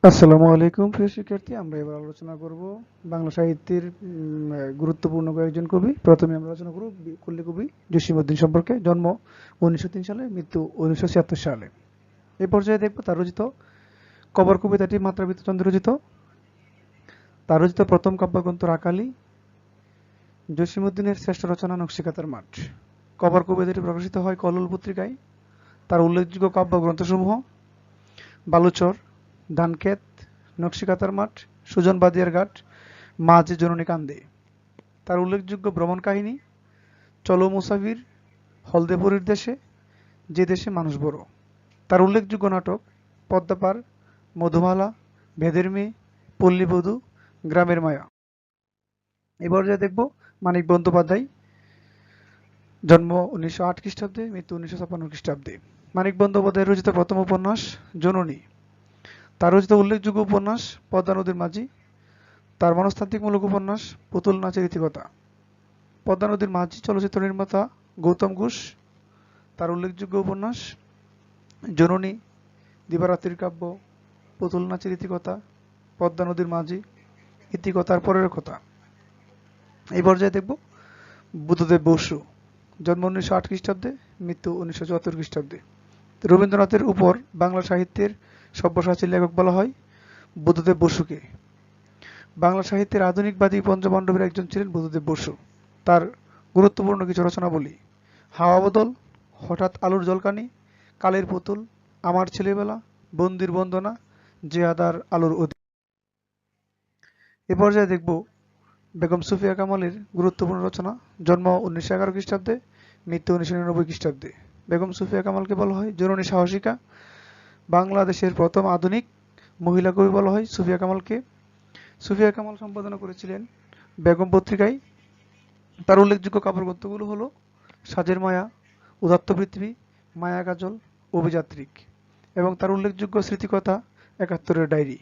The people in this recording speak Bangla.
আসসালামু আলাইকুম প্রিয় শিক্ষার্থী, আমরা এবার আলোচনা করব বাংলা সাহিত্যের গুরুত্বপূর্ণ কয়েকজন কবি। প্রথমে আমরা আলোচনা করব কুল্লি কবি জসীমউদ্দীন সম্পর্কে। জন্ম 1903 সালে, মৃত্যু 1976 সালে। এই পর্যায়ে দেখব তার রচিত কবর কবিতাটি মাত্রাবৃত্ত চন্দ্র রচিত। তার রচিত প্রথম কাব্যগ্রন্থ রাখালি। জসীমউদ্দীনের শ্রেষ্ঠ রচনা নকশিকাঁথার মাঠ। কবর কবিতাটি প্রকাশিত হয় কল্লোল পত্রিকায়। তার উল্লেখযোগ্য কাব্যগ্রন্থসমূহ: বালুচর, ধানক্ষেত, নকশিকাঁথার মাঠ, সুজন বাদিয়ার ঘাট, মা যে জননী কান্দে। তার উল্লেখযোগ্য ভ্রমণ কাহিনী: চলো মুসাফির, হলদেপুরীর দেশে, যে দেশে মানুষ বড়। তার উল্লেখযোগ্য নাটক: পদ্মাপার, মধুমালা, ভেদের মেয়ে, পল্লীবধূ, গ্রামের মায়া। এবার যা দেখব মানিক বন্দ্যোপাধ্যায়। জন্ম 1908 খ্রিস্টাব্দে, মৃত্যু 1956 খ্রিস্টাব্দে। মানিক বন্দ্যোপাধ্যায়ের রচিত প্রথম উপন্যাস জননী। তার রচিত উল্লেখযোগ্য উপন্যাস পদ্মা নদীর মাঝি। তার মনস্তাত্ত্বিকমূলক উপন্যাস পুতুল নাচের ইতিকথা। পদ্মা নদীর মাঝি চলচ্চিত্র নির্মাতা গৌতম ঘোষ। তার উল্লেখযোগ্য উপন্যাস জননী, দিবারাত্রির কাব্য, পুতুল নাচের ইতিকথা, পদ্মা নদীর মাঝি, ইতিকথার পরের কথা। এই পর্যায়ে দেখব বুদ্ধদেব বসু। জন্ম 1908 খ্রিস্টাব্দে, মৃত্যু 1974 খ্রিস্টাব্দে। রবীন্দ্রনাথের উপর বাংলা সাহিত্যের সব্যসাচী লেখক বলা হয় বুদ্ধদেব বসুকে। বাংলা সাহিত্যের আধুনিকবাদী পঞ্চপাণ্ডবের একজন ছিলেন বুদ্ধদেব বসু। তার গুরুত্বপূর্ণ কিছু রচনা বলি: হাওয়া বদল, হঠাৎ আলোর ঝলকানি, কালের পুতুল, আমার ছেলেবেলা, বন্দির বন্দনা, যে আদার আলোর অধীন। এ পর্যায়ে দেখব বেগম সুফিয়া কামালের গুরুত্বপূর্ণ রচনা। জন্ম 1911 খ্রিস্টাব্দে, মৃত্যু 1999 খ্রিস্টাব্দে। বেগম সুফিয়া কামালকে বলা হয় জননী সাহসিকা। বাংলাদেশের প্রথম আধুনিক মহিলা কবি বলা হয় সুফিয়া কামালকে। সুফিয়া কামাল সম্পাদনা করেছিলেন বেগম পত্রিকায়। তার উল্লেখযোগ্য কাব্যগ্রন্থগুলো হলো সাজের মায়া, উদাত্ত পৃথিবী, মায়া কাজল, অভিযাত্রিক এবং তার উল্লেখযোগ্য স্মৃতিকথা একাত্তরের ডায়েরি।